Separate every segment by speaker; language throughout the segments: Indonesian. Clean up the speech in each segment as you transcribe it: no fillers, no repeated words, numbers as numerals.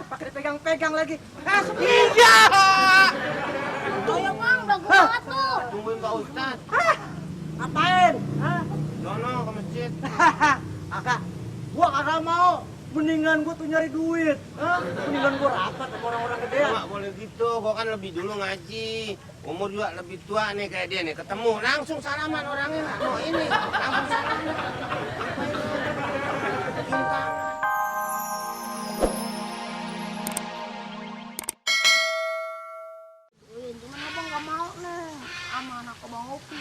Speaker 1: pakai dipegang-pegang lagi.
Speaker 2: Iya.
Speaker 3: Ayo bang, udah gue banget tuh.
Speaker 2: Tungguin Pak Ustad.
Speaker 1: Ngapain?
Speaker 2: Sono ke masjid.
Speaker 1: Kakak, gua kagak mau. Mendingan gua tuh nyari duit. Mendingan gua rapat sama orang-orang gedean.
Speaker 2: Nggak boleh gitu, gua kan lebih dulu ngaji. Umur juga lebih tua nih kayak dia nih. Ketemu langsung salaman orangnya nggak mau ini. Langsung salaman. Cinta.
Speaker 3: Cuman abang gak mau nih sama anak abang Opi.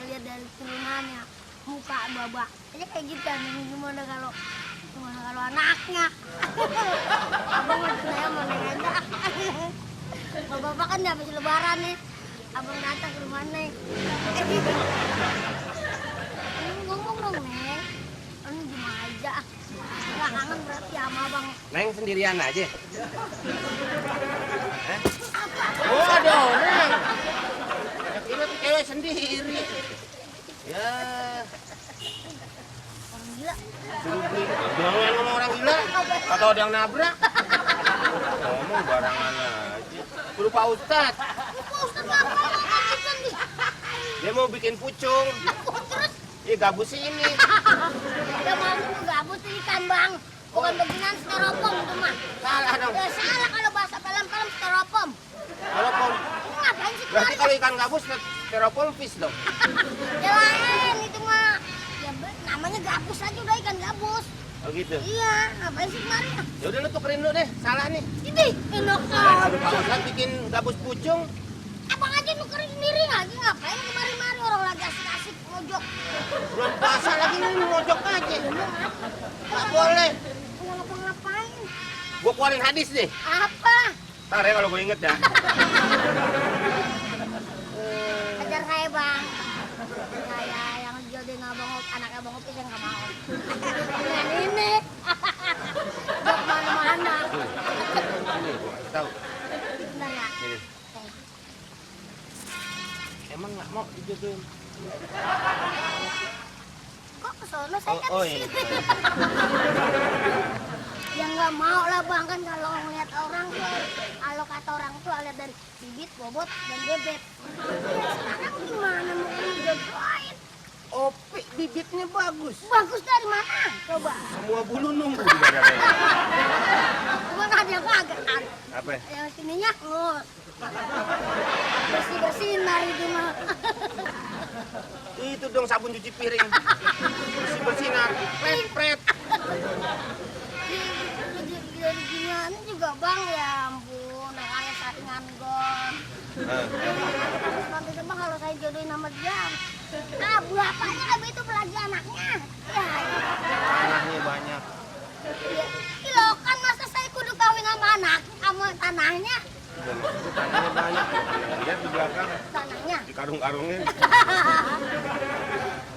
Speaker 3: Lihat dari turunannya, muka babak aja kayak gitu kan. Gimana kalau anaknya? Abang mau saya mau neng aja. Bapak kan habis lebaran nih, abang datang ke rumah neng. Ngomong dong neng, ini gimana aja? Nggak kangen berarti sama abang.
Speaker 2: Neng sendirian aja. Oh, ada orang. Ya kira tuh cewek sendiri. Ya.
Speaker 3: Orang gila.
Speaker 2: Jangan ngomong orang gila. Atau ada yang nabrak. Ngomong barangan aja. Suruh Pak Ustad.
Speaker 3: Pak Ustadz ngapain nih?
Speaker 2: Dia mau bikin pucung.
Speaker 3: Terus
Speaker 2: Iya gabus ini.
Speaker 3: dia mau gabus ikan bang. Bukan beginian styrofoam itu mah.
Speaker 2: Salah dong.
Speaker 3: Ya salah kalau bahasa film-film styrofoam.
Speaker 2: Styrofoam.
Speaker 3: Ngapain sih
Speaker 2: Berarti
Speaker 3: kemarin?
Speaker 2: kalau ikan gabus styrofoam fish dong.
Speaker 3: Ya lain itu mah. Ya namanya gabus aja udah ikan gabus.
Speaker 2: Oh gitu.
Speaker 3: Iya, ngapain sih kemarin?
Speaker 2: Ya udah lu tukerin dulu deh. Salah nih.
Speaker 3: Ini enak
Speaker 2: Suruh Pak
Speaker 3: aja.
Speaker 2: Ustad bikin gabus pucung.
Speaker 3: Abang aja nukerin sendiri lagi ngapain kemarin-mari orang lagi asik-asik ngojok.
Speaker 2: Belum puasa lagi nih ngojok aja. Nggak boleh.
Speaker 3: Nggak ngapa-ngapain.
Speaker 2: Gua keluarin hadis deh.
Speaker 3: Apa?
Speaker 2: Ntar ya kalau gue inget dah.
Speaker 3: Ajar saya bang. Saya yang jodohin anak abang Opi saya nggak mau. Dan ini. Gak mana-mana.
Speaker 2: Ini gua kasih tahu.
Speaker 3: Bentar ya.
Speaker 2: Ini. Emang nggak mau dijodohin?
Speaker 3: Kok kesono saya kan
Speaker 2: Oh,
Speaker 3: di
Speaker 2: iya.
Speaker 3: sini. Ya nggak mau lah bang kan kalau ngeliat orang tuh, kalau kata orang tuh lihat dari bibit, bobot, dan bebet. Ya sekarang gimana mau ngejodohin?
Speaker 2: Opi bibitnya bagus.
Speaker 3: Bagus dari mana? Coba.
Speaker 2: Semua bulu nunggu di badannya.
Speaker 3: Cuma ada yang kagak kan.
Speaker 2: Apa?
Speaker 3: Yang sininya ngus. Bersih-bersihin dari itu mah.
Speaker 2: Itu dong sabun cuci piring. Bersih-bersihin, pret-pret.
Speaker 3: Jadi ginian juga bang ya ampun. Udah kayak saringan gon. Terus nanti bang kalau saya jodohin sama dia. Ah, bapaknya abis itu belanja anaknya. Ya,
Speaker 2: Tanahnya banyak.
Speaker 3: Loh kan masa saya kudu kawin sama anak, sama tanahnya.
Speaker 2: Tanahnya banyak. Lihat di belakang.
Speaker 3: Tanahnya.
Speaker 2: Di karung-karungnya.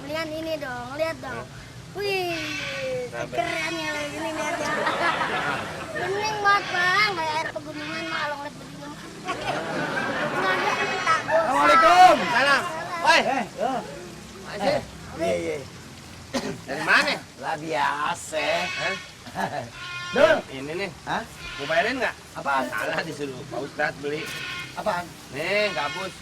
Speaker 3: Mendingan ini dong, lihat dong. Wih, keren ya lagi ini lihat ya. Bening banget bang, kayak air pegunungan mah kalau ngeliat begini. Nggak ada kita.
Speaker 1: Assalamualaikum.
Speaker 2: Salam. Woi. Masih?
Speaker 1: Iya.
Speaker 2: Dari mana?
Speaker 1: Lah biasa.
Speaker 2: Hah?
Speaker 1: Dul.
Speaker 2: Ini nih.
Speaker 1: Hah?
Speaker 2: Mau bayarin nggak?
Speaker 1: Apaan?
Speaker 2: Salah disuruh Pak Ustad beli.
Speaker 1: Apaan?
Speaker 2: Nih, gabus.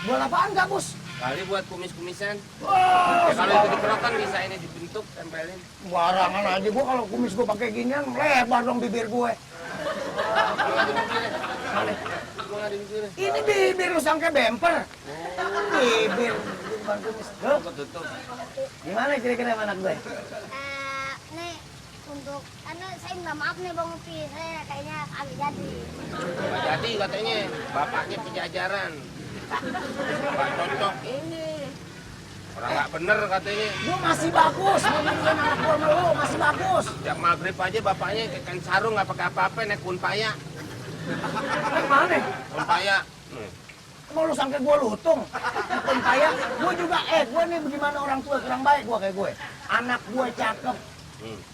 Speaker 1: Buat apaan gabus?
Speaker 2: Kali buat kumis-kumisan.
Speaker 1: Wah,
Speaker 2: Ya kalau itu dikerokan bisa ini dibentuk, tempelin.
Speaker 1: barangan aja gua kalau kumis gua pakai ginian lebar dong bibir gue.
Speaker 2: Gua nggak ada bibirnya.
Speaker 1: Ini bibir lu sangka bemper. Bibir bukan kumis. Duh,
Speaker 2: Ketutup.
Speaker 1: gimana kira-kira sama anak gue?
Speaker 3: Nih, untuk, karena saya minta maaf nih Bang Upi, saya kayaknya agak jadi.
Speaker 2: Nggak jadi katanya, bapaknya pejajaran. Nggak cocok ini. Orang nggak bener katanya.
Speaker 1: Gua masih bagus, mau nunjukin anak gua sama lu, masih bagus.
Speaker 2: Tiap maghrib aja bapaknya ikan sarung nggak pakai apa-apa, naik kunpaya.
Speaker 1: Mana?
Speaker 2: Kunpaya.
Speaker 1: Mau lu sangka gua lutung? Bukan kaya, gua juga, gua nih bagaimana orang tua kurang baik gua kayak gue. Anak gua cakep,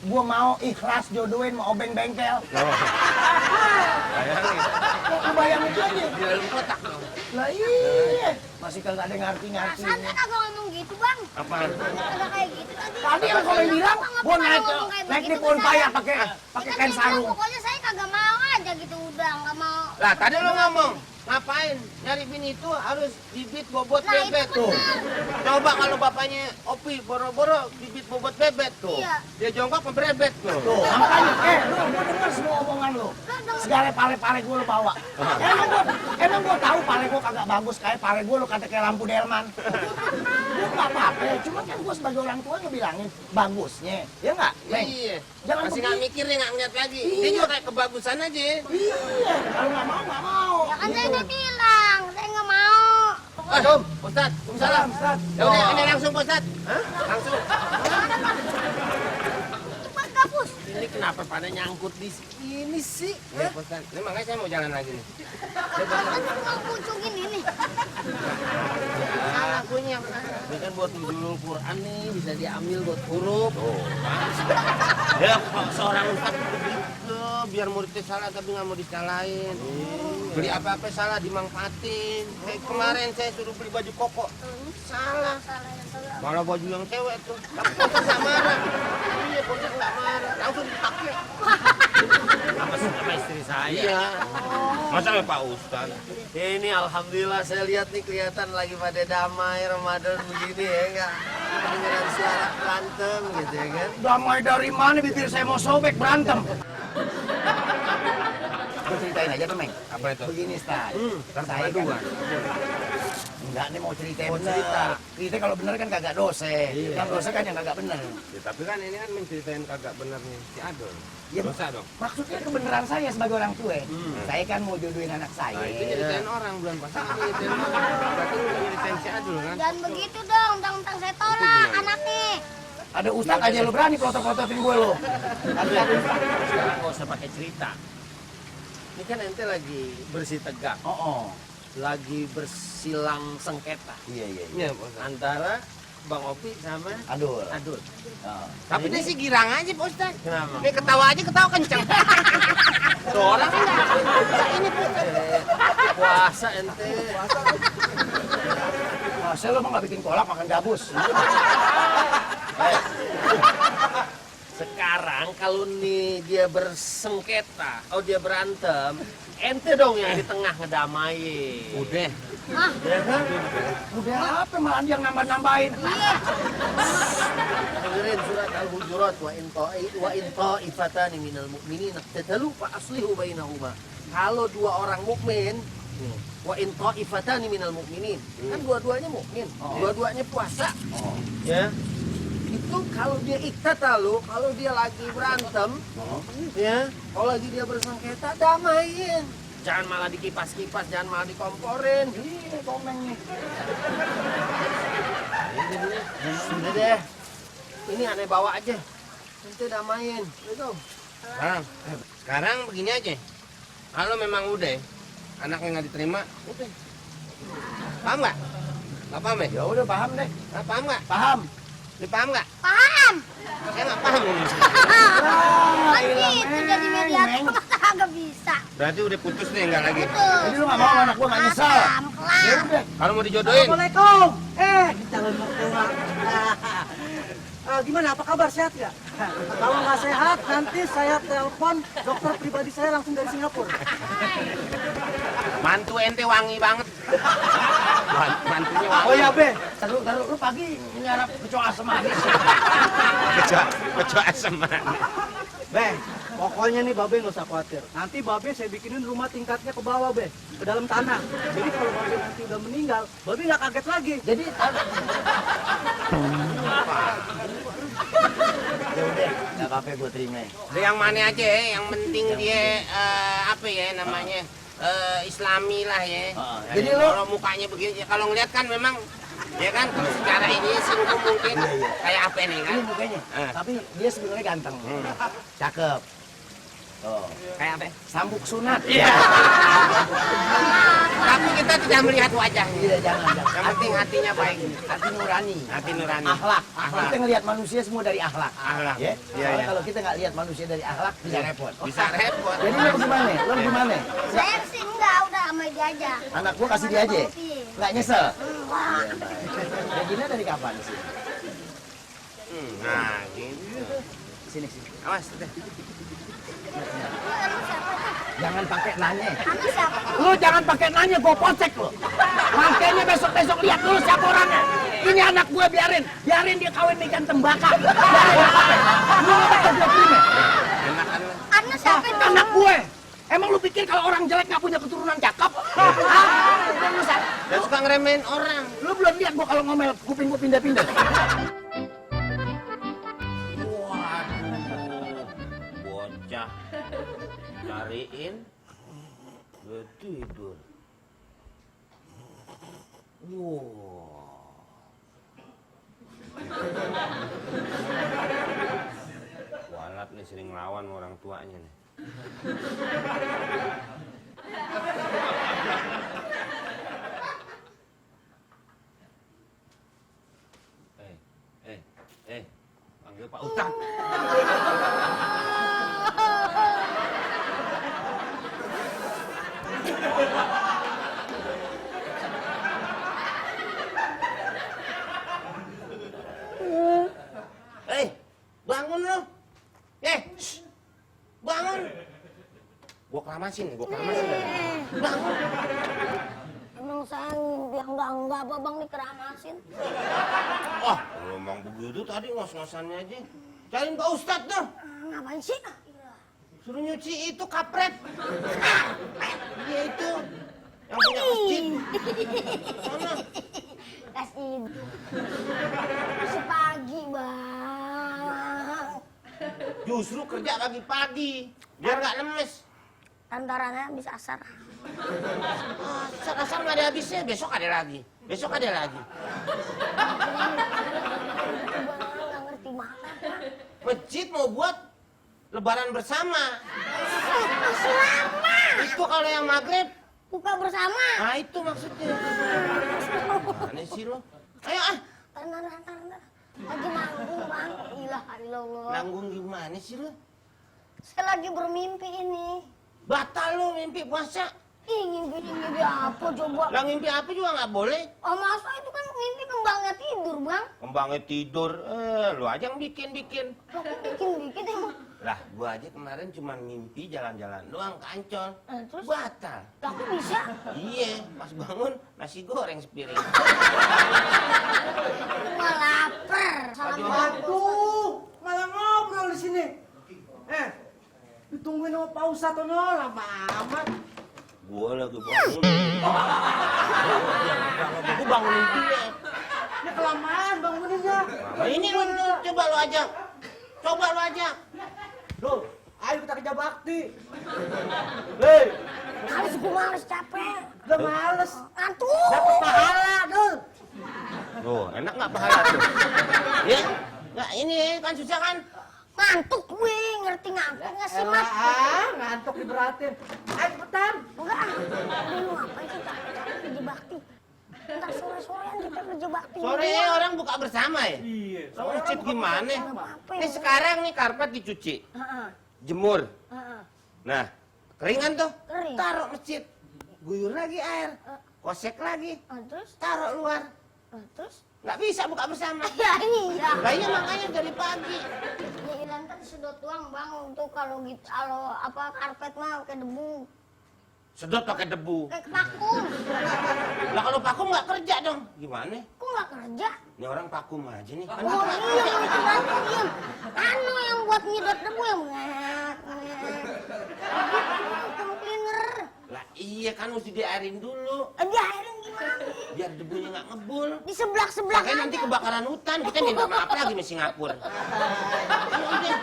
Speaker 1: gua mau ikhlas jodohin mau obeng bengkel.
Speaker 2: Bayangin.
Speaker 1: Lu bayangin aja.
Speaker 2: Di dalam kotak dong.
Speaker 1: Lah iya, masih kagak ada ngerti-ngerti.
Speaker 3: Santai kagak ngomong gitu bang.
Speaker 2: Apaan?
Speaker 3: Kagak kayak gitu tadi.
Speaker 1: Tadi yang kau bilang, gua naik di pohon paya pakai kain sarung.
Speaker 3: Pokoknya saya kagak mau aja gitu udah nggak mau.
Speaker 2: Lah tadi lo ngomong, ngapain? Nyari bini itu harus bibit bobot
Speaker 3: Nah, itu
Speaker 2: bebet tuh.
Speaker 3: benar.
Speaker 2: Coba kalau bapaknya Opi boro-boro bibit bobot bebet tuh.
Speaker 3: Iya.
Speaker 2: Dia jongkok membrebet tuh.
Speaker 1: Tuh, makanya, lu gua denger semua omongan lu. Segala pale-pale gua lu bawa. Emang gua tahu pale gua kagak bagus kayak pale gua lu kata kayak lampu delman. Gua nggak apa-apa, cuma kan gua sebagai orang tua ngebilangin bagusnya, ya nggak? Neng?
Speaker 2: Iya.
Speaker 1: Jangan
Speaker 2: Masih nggak
Speaker 1: begitu.
Speaker 2: mikir nih, nggak ngeliat lagi.
Speaker 1: Iya.
Speaker 2: Dia juga kayak kebagusan aja.
Speaker 1: Iya, kalau nggak mau nggak mau.
Speaker 3: Ya kan saya
Speaker 1: Gitu.
Speaker 3: udah bilang, saya nggak mau.
Speaker 2: Assalamualaikum, Ustaz.
Speaker 1: Salam,
Speaker 2: Salam.
Speaker 1: Ustaz.
Speaker 2: Ya udah, ini langsung Ustaz. Hah? Langsung.
Speaker 3: Cepat gabus.
Speaker 4: Ini kenapa pada nyangkut di sini sih?
Speaker 2: Ini Ustaz. Ini makanya saya mau jalan lagi nih.
Speaker 3: Kan mau kucungin ini.
Speaker 2: Salah punya.
Speaker 4: Ini kan buat nujulul Quran nih, bisa diambil buat huruf.
Speaker 2: Ya, kok seorang Ustaz begitu, biar muridnya salah tapi nggak mau disalahin. Beli apa-apa salah dimanfaatin. Kayak kemarin saya suruh beli baju koko, salah. Malah baju yang cewek tuh, tapi Ustaz nggak marah. Iya, Ustaz nggak marah, langsung dipakai.
Speaker 4: Sama istri saya.
Speaker 2: Iya. Masa ya Pak Ustaz?
Speaker 4: Ini alhamdulillah saya lihat nih kelihatan lagi pada damai Ramadan begini ya enggak? Dengan suara berantem gitu ya kan?
Speaker 1: Damai dari mana bibir saya mau sobek berantem? Gue ceritain aja tuh, Meng.
Speaker 2: Apa itu?
Speaker 1: Begini, Stan.
Speaker 2: Kan
Speaker 1: Saya kan...
Speaker 2: dua.
Speaker 1: Enggak, nih mau ceritain
Speaker 4: Mau
Speaker 1: bener.
Speaker 4: cerita.
Speaker 1: Cerita kalau bener kan kagak dosa.
Speaker 4: Iya.
Speaker 1: Yang dosa kan yang kagak bener.
Speaker 2: Ya, tapi kan ini kan menceritain kagak benernya si Adol.
Speaker 1: Ya,
Speaker 2: Dosa dong.
Speaker 1: maksudnya kebenaran saya sebagai orang tua. Saya kan mau jodohin anak saya.
Speaker 2: Nah, itu nyeritain orang bulan puasa ini nyeritain orang. Berarti lu nyeritain si Adul kan?
Speaker 3: Dan begitu dong, tentang saya tolak anaknya.
Speaker 1: Ada ustaz aja lu berani foto-fotoin gue lo. Ada ustaz.
Speaker 4: Sekarang nggak usah pakai cerita. Ini kan ente lagi bersih tegak,
Speaker 1: Oh, oh.
Speaker 4: lagi bersilang sengketa
Speaker 1: Iya, iya, iya.
Speaker 2: Iya, Pak Ustaz.
Speaker 4: antara Bang Opi sama
Speaker 1: Aduh.
Speaker 4: Adul.
Speaker 1: Oh.
Speaker 2: Tapi dia sih girang aja Pak Ustaz.
Speaker 4: Kenapa?
Speaker 2: Dia ketawa aja ketawa kenceng. Tuh orang kan enggak ini Pak.
Speaker 4: Puasa ente.
Speaker 1: Masa lo mah nggak bikin kolak makan gabus?
Speaker 4: Sekarang kalau nih dia bersengketa, oh dia berantem, ente dong yang di tengah ngedamain.
Speaker 2: Udah.
Speaker 3: Hah?
Speaker 4: Ya kan?
Speaker 1: Udah apa malah dia yang nambah-nambahin?
Speaker 4: Dengerin surat Al-Hujurat wa in ta'ifatani minal mu'minin iqtatalu fa aslihu bainahuma. Kalau dua orang mukmin, wa in ta'ifatani minal mu'minin, kan dua-duanya mukmin, dua-duanya puasa. Ya. Itu kalau dia iktatalu, kalau dia lagi berantem, ya, kalau lagi dia bersengketa, damain. Jangan malah dikipas-kipas, jangan malah dikomporin.
Speaker 1: Ini komeng nih.
Speaker 4: Sudah deh. Ini aneh bawa aja. Nanti damain. Gitu.
Speaker 2: Sekarang begini aja. Kalau memang udah anaknya nggak diterima, udah. Paham nggak? Nggak paham ya?
Speaker 1: Ya udah paham deh.
Speaker 2: Nggak paham nggak?
Speaker 1: Paham.
Speaker 2: Dia paham nggak?
Speaker 3: Paham.
Speaker 2: Saya nggak paham ini.
Speaker 3: Kan gitu jadi mediator kagak bisa.
Speaker 2: Berarti udah putus nih nggak lagi.
Speaker 3: Betul.
Speaker 1: Jadi lu nggak mau anak gua nggak nyesel.
Speaker 3: Paham,
Speaker 1: Ya
Speaker 3: kelar.
Speaker 1: udah.
Speaker 2: Kalau mau dijodohin,
Speaker 5: Assalamualaikum. Calon mertua. Gimana? Apa kabar? Sehat nggak? Kalau nggak sehat, nanti saya telepon dokter pribadi saya langsung dari Singapura.
Speaker 2: mantu ente wangi banget. Mantunya wangi.
Speaker 5: Oh ya, Be.
Speaker 1: Taruh, lu pagi nyarap kecoa asam manis.
Speaker 2: Kecoa asam.
Speaker 5: Be, pokoknya nih Babe nggak usah khawatir. Nanti Babe saya bikinin rumah tingkatnya ke bawah, Be. Ke dalam tanah. Jadi kalau Babe nanti udah meninggal, Babe nggak kaget lagi.
Speaker 1: Jadi ya udah, nggak apa-apa gue terima.
Speaker 2: Dia yang mana aja ya, yang penting dia apa ya namanya Islami lah ya.
Speaker 1: Jadi lo-
Speaker 2: kalau mukanya begini, kalau ngeliat kan memang ya kan kalau secara ini singgung mungkin kayak apa nih kan?
Speaker 1: Ini mukanya. Tapi dia sebenarnya ganteng. Cakep. Oh,
Speaker 2: Kayak apa?
Speaker 1: sambuk sunat.
Speaker 2: Tapi kita tidak melihat wajahnya.
Speaker 1: Tidak, jangan.
Speaker 2: Yang penting hatinya baik.
Speaker 1: Hati nurani.
Speaker 2: Hati nurani.
Speaker 1: Akhlak. Kita ngelihat manusia semua dari akhlak.
Speaker 2: Akhlak.
Speaker 1: Ya?
Speaker 2: Iya,
Speaker 1: Soalnya
Speaker 2: iya.
Speaker 1: kalau kita nggak lihat manusia dari akhlak, bisa repot.
Speaker 2: Bisa repot.
Speaker 1: Jadi lo gimana? Lo gimana?
Speaker 3: Saya sih enggak, udah sama dia aja.
Speaker 1: Anak gua kasih dia aja. Nggak nyesel.
Speaker 3: Wah,
Speaker 1: Ya gini dari kapan sih?
Speaker 2: Nah, gitu.
Speaker 1: Sini sini.
Speaker 2: Awas, deh.
Speaker 3: lu siapa?
Speaker 1: Jangan pakai nanya.
Speaker 3: Anak siapa?
Speaker 1: Lu jangan pakai nanya, gua pocek lu. Makanya besok-besok lihat dulu siapa orangnya. Ini anak gue biarin dia kawin ikan tembakau. Biarin apa? Lu nggak bakal gue terima.
Speaker 3: Anak siapa itu?
Speaker 1: Anak gue. Emang lu pikir kalau orang jelek nggak punya keturunan cakep? Hah?
Speaker 2: Dan suka ngeremehin orang.
Speaker 1: Lu belum lihat gua kalau ngomel kuping gua pindah-pindah.
Speaker 2: Waduh, bocah cariin tidur. Wow. Walat nih sering lawan sama orang tuanya nih. Panggil Pak Utang. Bangun lu. Shh. Bangun. Gua keramasin. Bangun.
Speaker 3: Emang saya ngimpi yang enggak Babang dikeramasin.
Speaker 2: Oh, ngomong begitu tadi ngos-ngosannya aja. Cariin Pak Ustadz tuh.
Speaker 3: Ngapain sih?
Speaker 2: Suruh nyuci itu kapret. Dia itu yang punya masjid. Sana.
Speaker 3: Kasih. Sepagi, Bang.
Speaker 2: Justru kerja pagi-pagi biar nggak lemes.
Speaker 3: Antaranya bisa asar.
Speaker 2: Asal nggak ada habisnya. Besok ada lagi.
Speaker 3: Bang, nggak ngerti mana.
Speaker 2: Masjid mau buat lebaran bersama.
Speaker 3: Selama.
Speaker 2: Itu kalau yang maghrib.
Speaker 3: Buka bersama.
Speaker 2: Nah itu maksudnya. Aneh sih lo. Ayo ah.
Speaker 3: Tantar. Lagi manggung, Bang. Ilah.
Speaker 2: Nanggung gimana sih lo?
Speaker 3: Saya lagi bermimpi ini.
Speaker 2: Batal lo mimpi puasa.
Speaker 3: Ih, mimpi apa coba?
Speaker 2: Lah mimpi apa juga nggak boleh.
Speaker 3: Oh, masa itu kan mimpi kembangnya tidur, Bang.
Speaker 2: Kembangnya tidur. Lu aja yang bikin.
Speaker 3: Aku bikin emang.
Speaker 2: Lah gua aja kemarin cuma mimpi jalan-jalan doang ke Ancol.
Speaker 3: Terus?
Speaker 2: Batal.
Speaker 3: Aku bisa.
Speaker 2: Iya, pas bangun nasi goreng sepiring.
Speaker 3: Gua lapar.
Speaker 5: Aduh, malah ngobrol di sini. Ditungguin sama Pak Ustadz Tono, lama amat.
Speaker 2: Gua lagi bangun. Gua bangunin dia.
Speaker 5: Ya kelamaan banguninnya.
Speaker 2: Nah, ini lu coba lu ajak.
Speaker 5: Loh, ayo kita kerja bakti. Hei,
Speaker 3: Males gua males capek.
Speaker 5: udah males.
Speaker 3: Ngantuk.
Speaker 5: Dapat pahala, Dul.
Speaker 2: Tuh, enak nggak pahala tuh? Ya? Nggak, ini kan susah kan?
Speaker 3: Ngantuk gue, ngerti ngantuk nggak sih, Mas?
Speaker 5: Ngantuk diberatin. Ayo cepetan.
Speaker 3: Enggak. Lu ngapain sih capek-capek kerja bakti? Ntar sore-sorean kita kerja bakti.
Speaker 2: Sore orang buka bersama ya?
Speaker 5: Iya.
Speaker 2: Masjid gimana?
Speaker 3: Apa?
Speaker 2: Ini sekarang nih karpet dicuci,
Speaker 3: Heeh.
Speaker 2: jemur.
Speaker 3: Heeh.
Speaker 2: Nah, keringan tuh,
Speaker 3: Kering.
Speaker 2: taruh masjid. Guyur lagi air, kosek lagi,
Speaker 3: Terus?
Speaker 2: taruh luar.
Speaker 3: Terus?
Speaker 2: Nggak bisa buka bersama.
Speaker 3: Ya iya.
Speaker 2: Lah iya makanya dari pagi.
Speaker 3: Ya hilang kan sedot doang, Bang. Untuk kalau gitu, kalau apa karpet mah kayak debu.
Speaker 2: Sedot pakai debu.
Speaker 3: Kayak vakum.
Speaker 2: Lah kalau vakum nggak kerja dong, gimana?
Speaker 3: Kok nggak kerja?
Speaker 2: Ini orang vakum aja nih. Kan
Speaker 3: Oh
Speaker 2: nggak
Speaker 3: iya,
Speaker 2: kerja.
Speaker 3: yang itu vakum diem. Anu yang buat nyedot debu yang vacuum cleaner.
Speaker 2: Lah iya kan mesti diairin dulu,
Speaker 3: Diairin gimana?
Speaker 2: biar debunya nggak ngebul.
Speaker 3: Di sebelah-sebelah
Speaker 2: Makanya nanti kebakaran hutan, kita minta maaf lagi sama Singapura. Kan udah,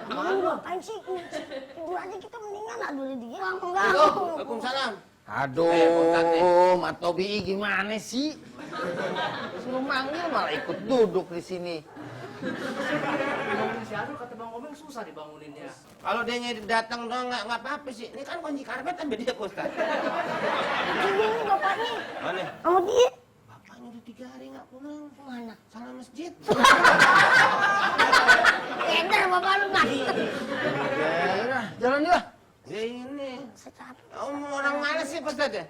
Speaker 3: Lu ngapain sih? Tidur aja kita mendingan lah dulu dia. Enggak.
Speaker 2: Waalaikumsalam.
Speaker 1: Aduh, Mat Tobi gimana sih? Suruh manggil malah ikut duduk di sini.
Speaker 5: Bangunin si Adul, kata Bang Omeng susah dibanguninnya.
Speaker 2: Kalau dia datang doang nggak apa-apa sih. Ini kan kunci karpet kan beda Pak Ustaz.
Speaker 3: Ini bapaknya.
Speaker 2: Mana?
Speaker 3: Sama dia.
Speaker 2: Bapaknya udah 3 hari nggak pulang.
Speaker 3: Mana?
Speaker 2: Salah masjid.
Speaker 3: Keder bapak lu, Mas.
Speaker 1: Jalan yuk.
Speaker 2: Ya ini.
Speaker 3: Secapek.
Speaker 2: Orang malas Pak Ustadz ya?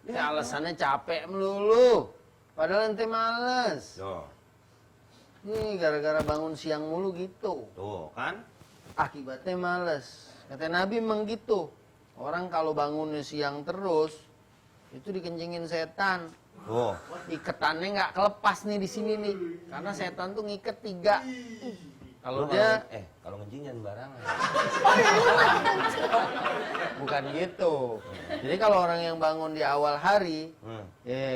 Speaker 4: Ini alasannya capek melulu. Padahal ente males.
Speaker 2: Tuh,
Speaker 4: Nih gara-gara bangun siang mulu gitu.
Speaker 2: tuh kan?
Speaker 4: Akibatnya males. Kata Nabi emang gitu. Orang kalau bangunnya siang terus, itu dikencingin setan.
Speaker 2: Tuh.
Speaker 4: Iketannya nggak kelepas nih di sini nih. Karena setan tuh ngiket 3. Kalau
Speaker 2: Lu
Speaker 4: dia
Speaker 2: kalau ngencing jangan barangan.
Speaker 4: bukan gitu. Jadi kalau orang yang bangun di awal hari,
Speaker 2: Hmm.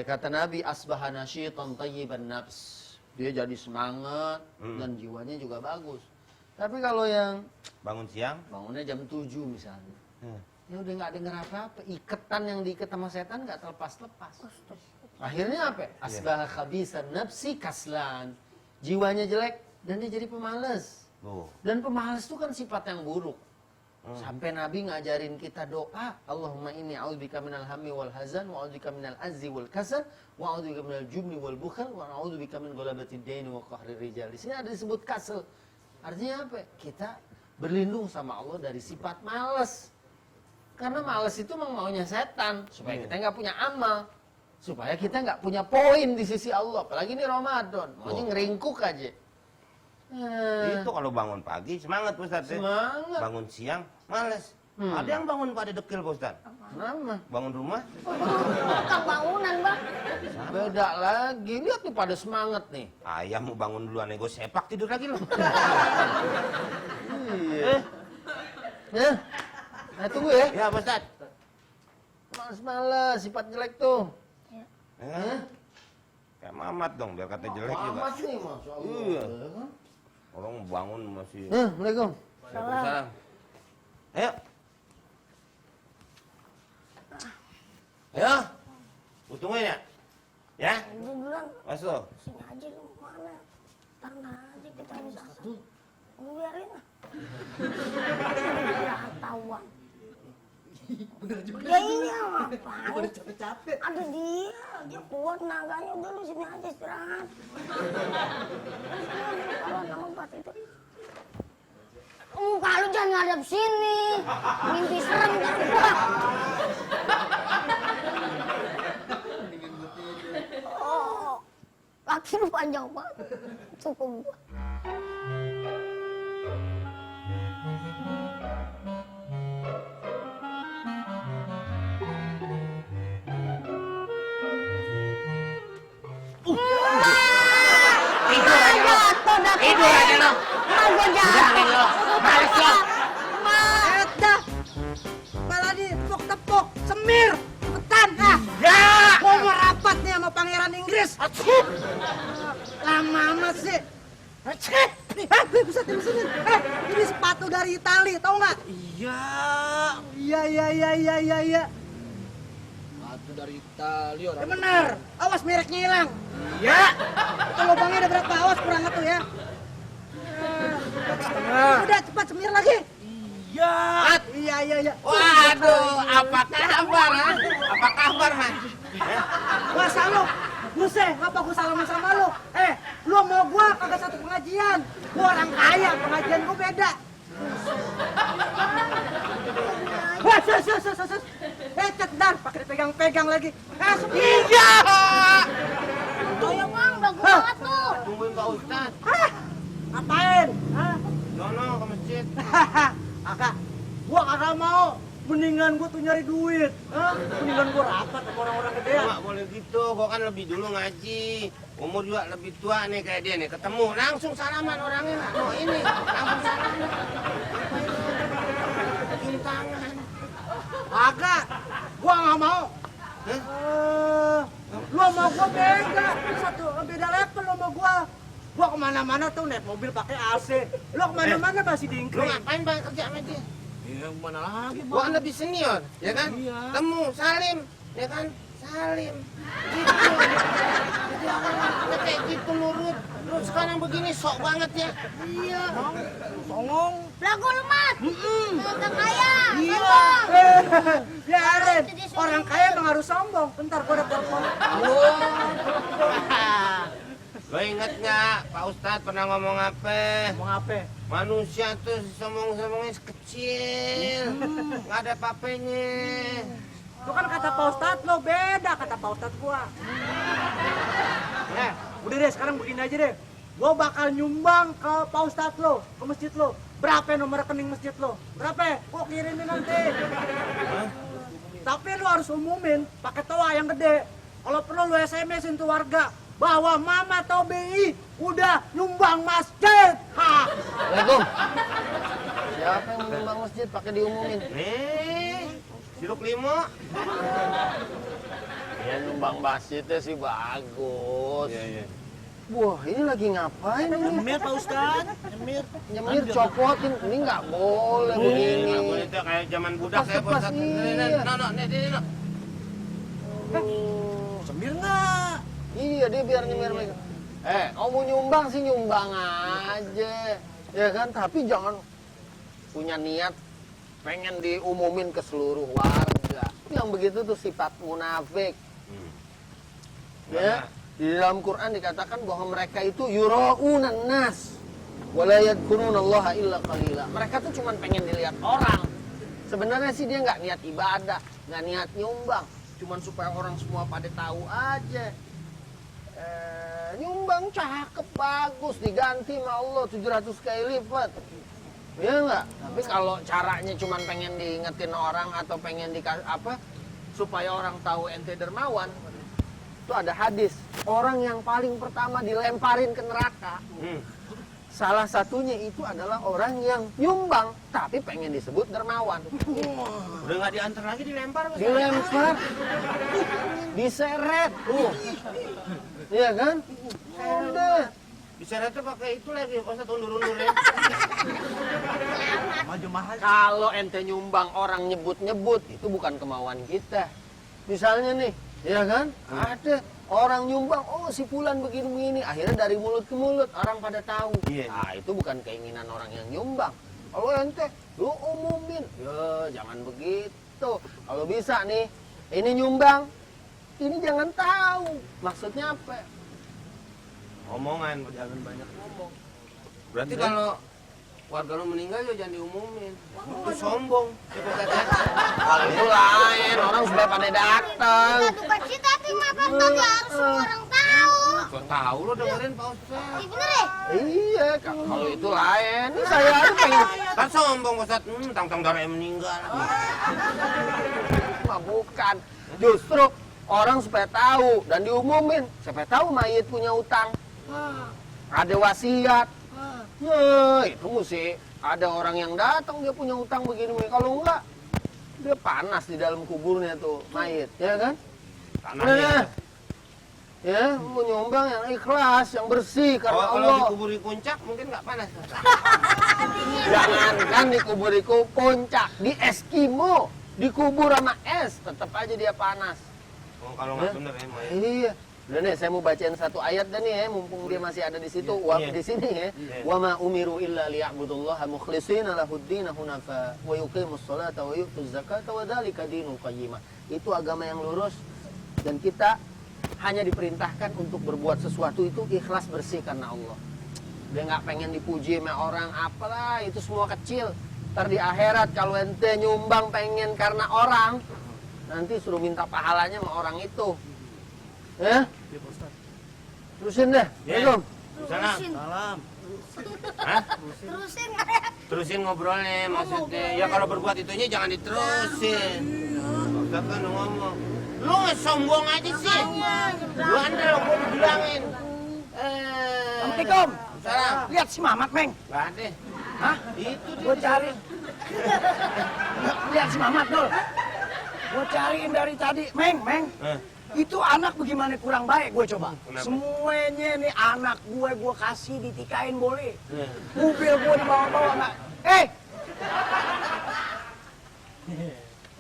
Speaker 4: kata Nabi asbahana syaitan tayyiban nafs. Dia jadi semangat dan jiwanya juga bagus. Tapi kalau yang
Speaker 2: Bangun siang?
Speaker 4: bangunnya jam 7 misalnya,
Speaker 2: Hmm.
Speaker 4: ya udah nggak denger apa-apa. Iketan yang diikat sama setan nggak terlepas-lepas. Akhirnya apa? Asbah khabisan nafsi kaslan. Jiwanya jelek dan dia jadi pemalas.
Speaker 2: Tuh.
Speaker 4: Dan pemalas itu kan sifat yang buruk. Sampai Nabi ngajarin kita doa, Allahumma inni a'udzubika minal hammi wal hazan wa a'udzubika minal azzi wal kasal wa a'udzubika minal jubni wal bukhal wa a'udzubika min ghalabatid daini wa qahrir rijal. Di sini ada disebut kasal. Artinya apa? Kita berlindung sama Allah dari sifat malas. Karena malas itu memang maunya setan, supaya kita nggak punya amal, supaya kita nggak punya poin di sisi Allah. Apalagi ini Ramadan, maunya ngeringkuk aja.
Speaker 2: Itu kalau bangun pagi semangat Pak Ustadz ya?
Speaker 4: Semangat.
Speaker 2: Bangun siang males. Ada yang bangun pada dekil Pak Ustadz.
Speaker 4: Kenapa?
Speaker 2: Bangun rumah?
Speaker 3: Bukan bangunan, Bang.
Speaker 4: Beda lagi, lihat nih pada semangat nih.
Speaker 2: Ayam mau bangun duluan nego sepak tidur lagi loh.
Speaker 4: Iya. Ya, nah tunggu ya.
Speaker 2: Ya Pak Ustadz.
Speaker 4: Males-males, sifat jelek tuh.
Speaker 2: Eh? Kayak Mamat dong biar kata jelek juga.
Speaker 4: Amat nih, Masya Allah.
Speaker 2: Iya. Orang bangun masih.
Speaker 4: Assalamualaikum.
Speaker 2: Waalaikumsalam. Ayo. Ayo. Lu tungguin ya. Ya?
Speaker 3: Dia bilang,
Speaker 2: Masuk.
Speaker 3: sini aja lu mana? Tanah aja kita bisa. Biarin lah. Ya, ketahuan.
Speaker 5: Bener juga.
Speaker 3: Ya ini apaan?
Speaker 5: Udah capek-capek.
Speaker 3: Ada dia kuat naganya. Udah lu sini aja istirahat. Kalau anak obat itu. Muka lu jangan ngadep sini. Mimpi serem kan gua. Oh, kaki lu panjang banget. Cukup gua.
Speaker 2: Tidur aja lo. Tidur aja lo.
Speaker 3: Gue
Speaker 2: Bilangin lo. Males lo.
Speaker 6: Dah, malah ditepuk-tepuk, semir, cepetan, ah.
Speaker 2: Ya.
Speaker 6: Mau merapat nih sama pangeran Inggris. Lama amat sih. Nih, bisa sini. Ini sepatu dari Itali, tau nggak?
Speaker 5: Iya.
Speaker 6: Iya.
Speaker 5: Sepatu dari Itali
Speaker 6: Ya
Speaker 5: orang.
Speaker 6: bener, awas mereknya hilang.
Speaker 5: Iya.
Speaker 6: Itu lubangnya ada berapa? Awas kurang satu ya. Udah cepat semir lagi.
Speaker 5: Iya.
Speaker 6: Iya.
Speaker 2: Waduh, apa kabar ha? Apa kabar ha?
Speaker 6: Wah salut. Buset, ngapa gua salaman sama lu? Lu mau gua kagak satu pengajian. Gua orang kaya, pengajian gua beda. Wah, sus. Cedar, pakai dipegang-pegang lagi.
Speaker 2: Iya.
Speaker 3: Ayo bang, bagus banget tuh.
Speaker 2: Tungguin Pak Ustadz.
Speaker 6: Ngapain? Hah?
Speaker 2: Dono ke masjid.
Speaker 6: Agak, gua kagak mau. Mendingan gua tuh nyari duit. Mendingan gua rapat sama orang-orang gedean.
Speaker 2: Nggak boleh gitu, gua kan lebih dulu ngaji. Umur juga lebih tua nih kayak dia nih. Ketemu langsung salaman orangnya. Oh ini, langsung salaman. Cium tangan.
Speaker 6: Agak, gua nggak mau. Lu sama gua beda, beda level lu sama gua. Gua kemana-mana tuh naik mobil pakai AC. Lu kemana-mana masih
Speaker 2: Lu
Speaker 6: dingkring.
Speaker 2: ngapain bang kerja sama dia?
Speaker 5: Iya, mana lagi,
Speaker 2: Gua kan lebih senior, ya kan?
Speaker 5: Iya.
Speaker 2: Temu, salim, ya kan? Salim. Gitu. Jadi awal-awal kayak gitu nurut. Terus sekarang begini sok banget ya.
Speaker 6: Iya. Songong.
Speaker 3: Belagu lu mat. Orang kaya.
Speaker 6: Iya.
Speaker 3: sombong.
Speaker 6: Biarin. Orang kaya emang harus sombong. Bentar gua ada telepon.
Speaker 2: Lo inget nggak Pak Ustadz pernah ngomong apa?
Speaker 6: Mau apa?
Speaker 2: Manusia tuh sombong-sombongnya kecil, nggak ada papenya.
Speaker 6: Itu kan kata Pak Ustadz lo, beda kata Pak Ustadz gua. Udah deh, sekarang begini aja deh. Gua bakal nyumbang ke Pak Ustadz lo, ke masjid lo. Berapa nomor rekening masjid lo? Berapa? Gua kirimin nanti. Tapi lo harus umumin pakai toa yang gede. Kalau perlu lo SMS-in tuh warga bahwa Mama atau BI udah nyumbang masjid. Ha.
Speaker 4: Assalamualaikum. Siapa yang menyumbang masjid pakai diumumin?
Speaker 2: Sirup limo.
Speaker 4: Ya nyumbang masjidnya sih bagus.
Speaker 2: Iya.
Speaker 4: Wah, ini lagi ngapain ini?
Speaker 5: Nyemir Pak Ustadz, nyemir.
Speaker 4: Nyemir copotin, ini nggak boleh begini.
Speaker 2: Nggak boleh tuh kayak zaman budak
Speaker 4: Lepas,
Speaker 2: kayak
Speaker 4: lepas,
Speaker 2: Pak Ustadz.
Speaker 4: iya.
Speaker 2: Nih.
Speaker 5: Nyemir nggak?
Speaker 4: Iya, dia biar nyemir mereka. Kamu mau nyumbang sih nyumbang aja. Ya kan, tapi jangan punya niat pengen diumumin ke seluruh warga. Yang begitu tuh sifat munafik. Ya, di dalam Quran dikatakan bahwa mereka itu yura'unan nas wala yadhkurunallaha illa qalila. Mereka tuh cuma pengen dilihat orang. Sebenarnya sih dia nggak niat ibadah, nggak niat nyumbang, cuman supaya orang semua pada tahu aja. Nyumbang cakep bagus, diganti sama Allah 700 kali lipat. Ya enggak? Tapi kalau caranya cuma pengen diingetin orang atau pengen supaya orang tahu ente dermawan, itu ada hadis. Orang yang paling pertama dilemparin ke neraka, salah satunya itu adalah orang yang nyumbang tapi pengen disebut dermawan.
Speaker 2: Udah nggak diantar lagi dilempar.
Speaker 4: Dilempar, diseret, iya kan? Udah.
Speaker 2: Diseretnya pakai itu lagi, Pak Ustadz undur-undurin.
Speaker 5: Maju mahal.
Speaker 4: Kalau ente nyumbang orang nyebut-nyebut, itu bukan kemauan kita. Misalnya nih, ya kan? Ada orang nyumbang, oh si Fulan begini-begini. Akhirnya dari mulut ke mulut, orang pada tahu.
Speaker 2: Iya.
Speaker 4: Nah, itu bukan keinginan orang yang nyumbang. Kalau ente, lu umumin. Ya, jangan begitu. Kalau bisa nih, ini nyumbang, ini jangan tahu. Maksudnya apa?
Speaker 2: Omongan, jangan banyak ngomong. Berarti kalau warga lu meninggal ya jangan diumumin. Itu sombong.
Speaker 4: Kalau itu lain, orang sudah pada datang.
Speaker 3: Bukan cita tapi mah Pak Ustadz ya harus semua orang tahu.
Speaker 2: Kok tahu lo dengerin Pak Ustadz?
Speaker 3: Iya bener ya?
Speaker 4: Iya, kalau itu lain. Ini saya aja pengen.
Speaker 2: Kan sombong Pak Ustadz, tang-tang darah yang meninggal.
Speaker 4: Wah, bukan. Justru orang supaya tahu dan diumumin. Supaya tahu mayit punya utang. Ada wasiat. Nah, itu mesti ada orang yang datang dia punya utang begini. Kalau enggak, dia panas di dalam kuburnya tuh mayit, ya kan?
Speaker 2: Tanahnya.
Speaker 4: Ya, mau nyumbang yang ikhlas, yang bersih karena
Speaker 2: Kalau
Speaker 4: Allah.
Speaker 2: dikubur di puncak mungkin nggak panas.
Speaker 4: Jangankan dikubur di puncak, di Eskimo, dikubur sama es, tetap aja dia panas.
Speaker 2: Oh, kalau nggak bener ya, Mai.
Speaker 4: Iya. Udah nih, saya mau bacain satu ayat dan nih ya, mumpung dia masih ada di situ, di sini ya. Wa ma umiru illa liya'budullaha mukhlishina lahuddin hunafa wa yuqimus sholata wa yu'tuz zakata wa dzalika dinul qayyimah. Itu agama yang lurus dan kita hanya diperintahkan untuk berbuat sesuatu itu ikhlas bersih karena Allah. Dia nggak pengen dipuji sama orang, apalah itu semua kecil. Ntar di akhirat kalau ente nyumbang pengen karena orang, nanti suruh minta pahalanya sama orang itu. Ya? Terusin deh. Assalamualaikum.
Speaker 2: Salam.
Speaker 5: Salam.
Speaker 2: Hah?
Speaker 3: Terusin.
Speaker 2: Terusin ngobrolnya maksudnya. Ya kalau berbuat itunya jangan diterusin. Ustadz kan ngomong. Lu sombong aja sih. Lu andel gua bilangin.
Speaker 1: Assalamualaikum.
Speaker 2: Salam.
Speaker 1: Lihat si Mamat, Meng.
Speaker 2: Gak ada.
Speaker 1: Hah?
Speaker 2: Itu dia.
Speaker 1: Gue cari. Lihat si Mamat, Dul. Gue cariin dari tadi. Meng. Itu anak bagaimana kurang baik gue coba.
Speaker 2: Kenapa?
Speaker 1: Semuanya nih anak gue kasih ditikain boleh. Mobil gue dibawa-bawa nggak.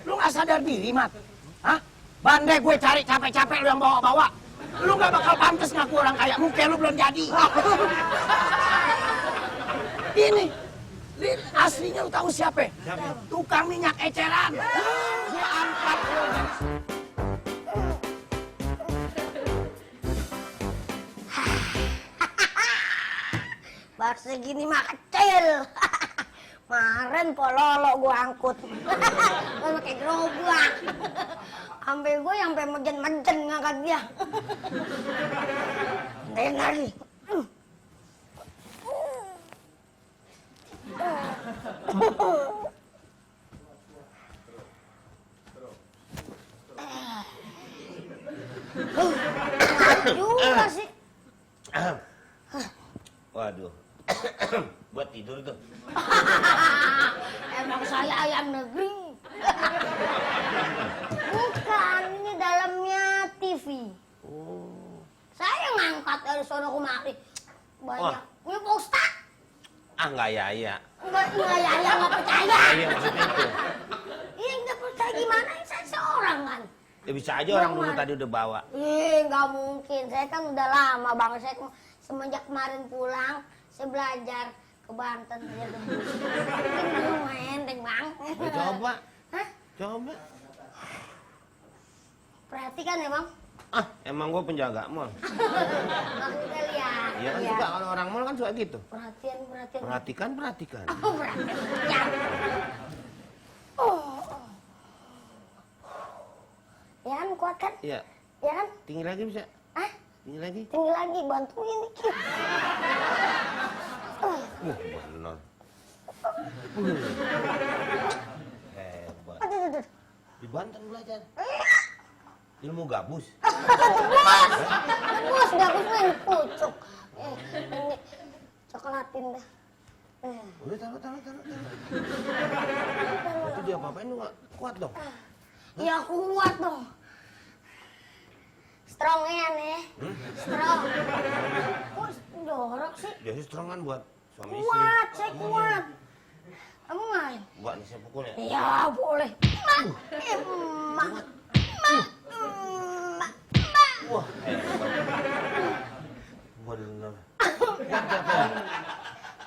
Speaker 1: Lu nggak sadar diri, Mat? Hah? Bandai gue cari capek-capek lu yang bawa-bawa. Lu nggak bakal pantas ngaku orang kaya. Muka lu belum jadi. Ini aslinya lu tahu siapa?
Speaker 2: Siapa?
Speaker 1: Tukang minyak eceran. Gue angkat lu.
Speaker 3: Baru segini mah kecil. Kemarin pololo gua angkut. Gua pakai gerobak. Sampai gue sampai mejen-mejen ngangkat dia. Lain lagi. Juga sih.
Speaker 2: Waduh. Buat tidur tuh.
Speaker 3: Emang saya ayam negeri. Bukan, ini dalamnya TV. Saya ngangkat dari sono kemari. Banyak. Ini Pak Ustaz.
Speaker 2: Ah, nggak ya.
Speaker 3: Enggak percaya.
Speaker 2: Iya, maksudnya itu.
Speaker 3: Iya, nggak percaya gimana? Saya seorang kan.
Speaker 2: Ya bisa aja orang dulu tadi udah bawa.
Speaker 3: Nggak mungkin. Saya kan udah lama bang. Saya semenjak kemarin pulang, saya belajar ke Banten. Saya debus. Mungkin belum enteng bang.
Speaker 2: Ya, coba.
Speaker 3: Hah?
Speaker 2: Coba.
Speaker 3: Perhatikan ya bang.
Speaker 2: Ah, emang gue penjaga mall.
Speaker 3: Bang kita lihat.
Speaker 2: Iya kan suka kalau orang mall kan suka gitu.
Speaker 3: Perhatian.
Speaker 2: Perhatikan.
Speaker 3: Perhatian. Ya. Oh. Ya kan kuat kan?
Speaker 2: Iya.
Speaker 3: Ya kan?
Speaker 2: Tinggi lagi bisa.
Speaker 3: Hah?
Speaker 2: Tinggi lagi.
Speaker 3: Tinggi lagi, bantuin dikit.
Speaker 2: Benar. Hebat.
Speaker 3: Aduh.
Speaker 2: Di Banten belajar. Ilmu gabus.
Speaker 3: Bos, gabus main pucuk. Ini coklatin dah.
Speaker 2: Udah taruh. Itu dia apa-apain lu nggak kuat dong.
Speaker 3: Ya kuat dong. Strong ya nih. Strong. Kok jorok sih?
Speaker 2: Jadi strong kan buat suami istri.
Speaker 3: Kuat, saya kuat. Kamu main?
Speaker 2: Buat nih saya pukul ya.
Speaker 3: Ya boleh. Mak.
Speaker 2: Wah, hebat. Bener.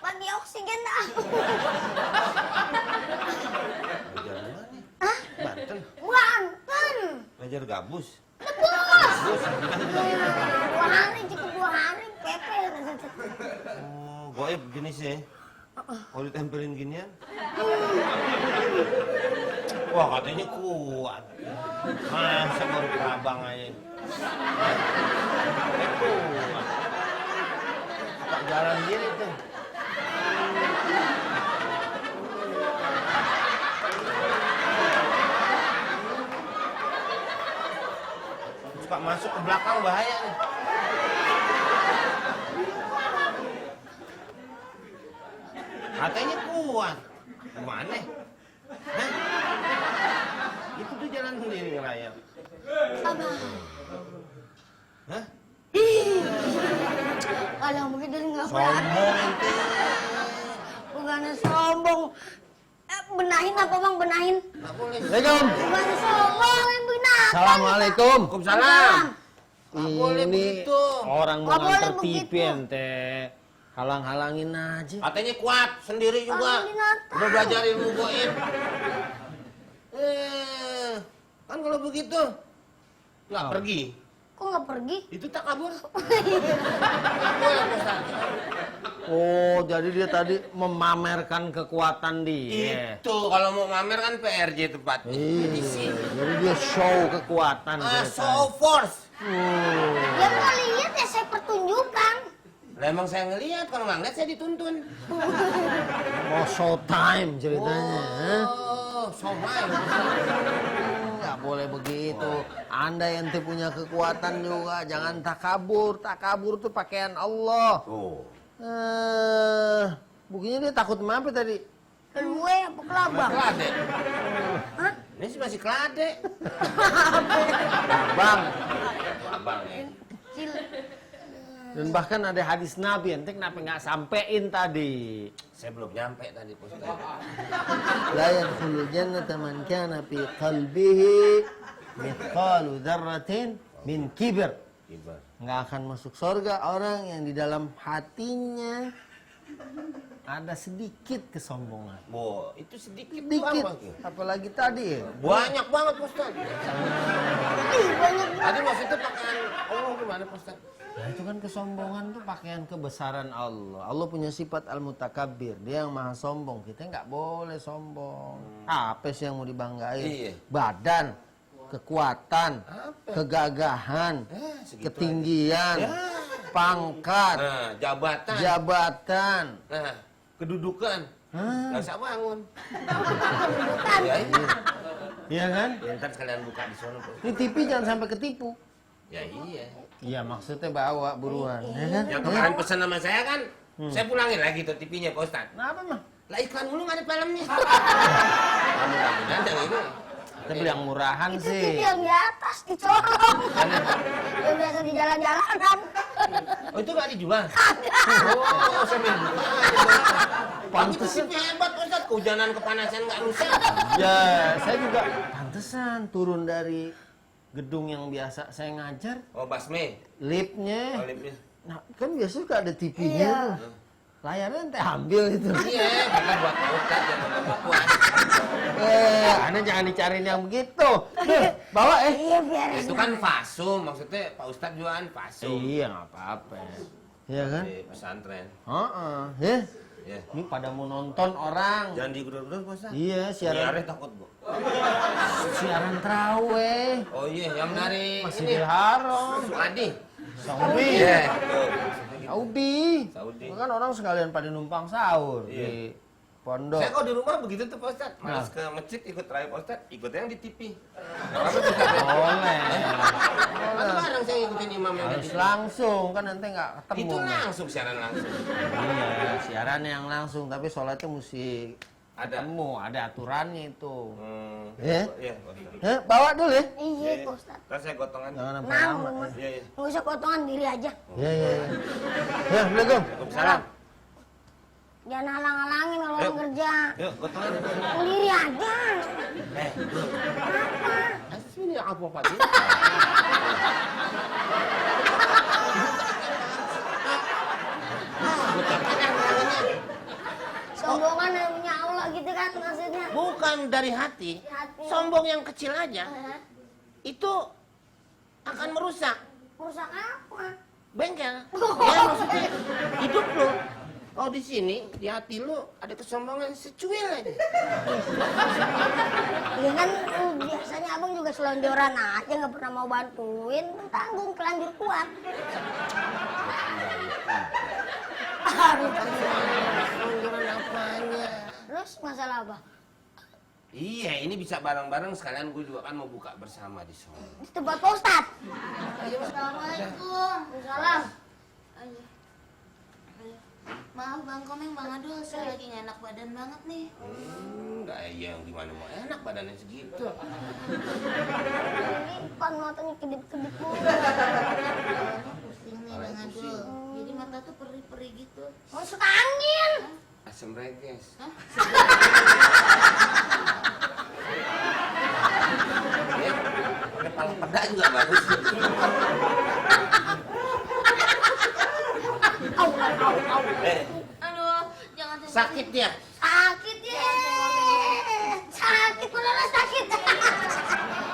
Speaker 3: Bagi oksigen dah.
Speaker 2: Belajar mana nih? Banten.
Speaker 3: Banten.
Speaker 2: Belajar gabus.
Speaker 3: Bos. 2 hari pepe.
Speaker 2: Oh, goib jenisnya. Kalau ditempelin ginian. Wah, katanya kuat. Masa baru kerabang aja. Kuat. Tak jalan gini tuh. Suka masuk ke belakang bahaya nih. Katanya kuat. Gimana? Hah? Itu tuh jalan sendiri ngerayap.
Speaker 3: Abah.
Speaker 2: Hah?
Speaker 3: Kalau begitu nggak boleh.
Speaker 2: Sombong ente.
Speaker 3: Bukannya sombong. Benahin apa bang? Benahin.
Speaker 2: Nggak boleh.
Speaker 4: Assalamualaikum.
Speaker 3: Bukan sombong yang benar.
Speaker 4: Assalamualaikum.
Speaker 2: Waalaikumsalam. Nggak boleh
Speaker 4: Ini
Speaker 2: begitu.
Speaker 4: orang mau
Speaker 3: Nggak boleh
Speaker 4: nganter TV
Speaker 3: begitu.
Speaker 4: ente. Halang-halangin aja.
Speaker 2: Katanya kuat sendiri juga.
Speaker 3: Orang binatang.
Speaker 2: Udah belajar ilmu goib. Kan kalau begitu nggak pergi.
Speaker 3: Kok nggak pergi?
Speaker 2: Itu tak kabur. Nggak boleh Ustaz.
Speaker 4: Oh, jadi dia tadi memamerkan kekuatan dia.
Speaker 2: Itu kalau mau mamer kan PRJ tepatnya. Di sini.
Speaker 4: Jadi dia show kekuatan.
Speaker 2: Ah,
Speaker 4: ceritanya.
Speaker 2: show force.
Speaker 3: Ya nggak lihat ya saya pertunjukan.
Speaker 2: Lah emang saya ngelihat kalau nggak ngeliat saya dituntun.
Speaker 4: Mau show time ceritanya. hah?
Speaker 2: Oh, show main.
Speaker 4: Nggak boleh begitu. Anda ente punya kekuatan juga, jangan takabur. Takabur tuh pakaian Allah.
Speaker 2: Oh.
Speaker 4: Buktinya dia takut sama apa tadi?
Speaker 3: Gue apa kelabang?
Speaker 2: Kelade.
Speaker 3: Hah?
Speaker 2: Ini sih masih kelade.
Speaker 4: Bang.
Speaker 2: Abang ya.
Speaker 3: Kecil.
Speaker 4: Dan bahkan ada hadis Nabi, ente kenapa nggak sampein tadi?
Speaker 2: Saya belum nyampe tadi Ustaz.
Speaker 4: La yadkhulul jannata man kana fi qalbihi mithqalu dzarratin min kibr.
Speaker 2: Kibar.
Speaker 4: Nggak akan masuk surga orang yang di dalam hatinya ada sedikit kesombongan.
Speaker 2: Bo, itu sedikit
Speaker 4: Sedikit,
Speaker 2: doang, Bang.
Speaker 4: apalagi tadi.
Speaker 2: Banyak banget Ustaz.
Speaker 3: Ih, banyak
Speaker 2: Tadi maksudnya pakaian Allah gimana Ustaz?
Speaker 4: Nah, itu kan kesombongan tuh pakaian kebesaran Allah. Allah punya sifat al-mutakabbir. Dia yang maha sombong. Kita nggak boleh sombong. Apa sih yang mau dibanggain?
Speaker 2: Iya.
Speaker 4: Badan.
Speaker 7: kekuatan, kegagahan,
Speaker 2: segitu
Speaker 7: ketinggian, pangkat,
Speaker 2: Nah, jabatan.
Speaker 7: jabatan.
Speaker 2: Nah, kedudukan. Nggak usah bangun.
Speaker 3: Bukan.
Speaker 2: Ya, ini.
Speaker 7: Iya kan?
Speaker 2: Ya, ntar sekalian buka di sana. Pak.
Speaker 7: Ini TV jangan sampai ketipu.
Speaker 2: Ya iya.
Speaker 7: Iya, maksudnya bawa buruan, ya kan?
Speaker 2: Yang kemarin pesan sama saya kan, saya pulangin lagi tuh TV-nya Pak Ustadz.
Speaker 7: Kenapa mah?
Speaker 2: Lah iklan mulu nggak ada filmnya. Mudah-mudahan yang ini.
Speaker 7: Kita beli yang murahan
Speaker 3: Itu
Speaker 7: sih.
Speaker 3: TV yang di atas dicolong. Yang biasa di jalan-jalanan.
Speaker 2: Oh itu nggak dijual? Oh, saya main buka. Pantes
Speaker 7: Pantesan.
Speaker 2: TV hebat Pak Ustadz. Kehujanan kepanasan nggak rusak.
Speaker 7: Ya, saya juga pantesan turun dari gedung yang biasa saya ngajar,
Speaker 2: Oh basme.
Speaker 7: liftnya.
Speaker 2: Olipnya.
Speaker 7: Nah, kan biasa suka ada TV-nya. tuh. Layarnya ente ambil itu.
Speaker 2: Iya, bukan buat Pak Ustadz yang nggak puas.
Speaker 7: Anda jangan dicariin yang begitu. Bawa
Speaker 3: Iya biar.
Speaker 2: Itu kan fasum, maksudnya Pak Ustadz jualan fasum.
Speaker 7: Iya, nggak apa-apa. Iya kan?
Speaker 2: Di pesantren.
Speaker 7: Heeh, ya.
Speaker 2: Ya.
Speaker 7: Ini pada mau nonton orang.
Speaker 2: Jangan digedor-gedor Pak Ustadz.
Speaker 7: Iya, siaran
Speaker 2: Biarnya takut Bu.
Speaker 7: siaran taraweh.
Speaker 2: Oh iya, yang dari
Speaker 7: Masjidil Haram.
Speaker 2: Suadi.
Speaker 7: Saudi.
Speaker 2: Iya.
Speaker 7: Saudi.
Speaker 2: Saudi.
Speaker 7: Kan orang sekalian pada numpang sahur
Speaker 2: Iya.
Speaker 7: di pondok.
Speaker 2: Saya kalau di rumah begitu tuh Pak Ustadz. Malas
Speaker 7: Nah.
Speaker 2: ke masjid ikut terawih Pak Ustadz, ikut yang di TV. Nggak apa-apa Pak Ustadz.
Speaker 7: Boleh.
Speaker 2: Kan bareng saya ngikutin imam yang di
Speaker 7: Harus
Speaker 2: TV.
Speaker 7: langsung kan nanti nggak ketemu.
Speaker 2: Itu langsung siaran langsung.
Speaker 7: Iya, siaran yang langsung tapi sholatnya mesti
Speaker 2: Ada.
Speaker 7: ketemu, ada aturannya itu.
Speaker 2: Iya,
Speaker 7: Ya?
Speaker 2: Pak Ustadz.
Speaker 7: Bawa dulu ya.
Speaker 3: Iya Pak Ustadz.
Speaker 2: Ntar saya gotongan.
Speaker 7: Jangan sampai
Speaker 3: Nah,
Speaker 7: lama.
Speaker 3: Mama.
Speaker 2: Iya, iya.
Speaker 3: Nggak usah potongan diri aja.
Speaker 7: Iya, iya. Ya, Assalamualaikum.
Speaker 2: Waalaikumsalam.
Speaker 3: Jangan halang-halangin kalau orang kerja.
Speaker 2: Yuk, gotongan.
Speaker 3: Sendiri aja.
Speaker 2: Sini apa Pak?
Speaker 3: Sombongan yang punya Allah gitu kan maksudnya.
Speaker 2: Bukan dari hati.
Speaker 3: Hati.
Speaker 2: Sombong yang kecil aja.
Speaker 3: Hah?
Speaker 2: Itu akan merusak
Speaker 3: Merusak apa?
Speaker 2: bengkel. Ya maksudnya hidup lu. Kalau di sini di hati lu ada kesombongan secuil aja.
Speaker 3: Ya kan biasanya abang juga selonjoran aja nggak pernah mau bantuin. Tanggung kelanjur kuat.
Speaker 2: Selonjoran apanya?
Speaker 3: Terus masalah apa?
Speaker 2: Iya, ini bisa bareng-bareng sekalian gue juga kan mau buka bersama di sana.
Speaker 3: Di tempat Pak Ustadz. Assalamualaikum. Salam.
Speaker 8: Maaf Bang Komeng, Bang Adul, saya lagi nggak enak badan banget nih.
Speaker 2: Enggak, iya yang gimana mau enak badannya segitu.
Speaker 3: Ini kan matanya kedip-kedip mulu.
Speaker 8: Pusing nih Bang Adul. Jadi mata tuh perih-perih gitu.
Speaker 3: Masuk angin.
Speaker 2: Asam reges. Ya, kepala peda juga bagus.
Speaker 8: Aduh, jangan
Speaker 2: Sakit ya?
Speaker 3: Sakit ya. Sakit beneran sakit.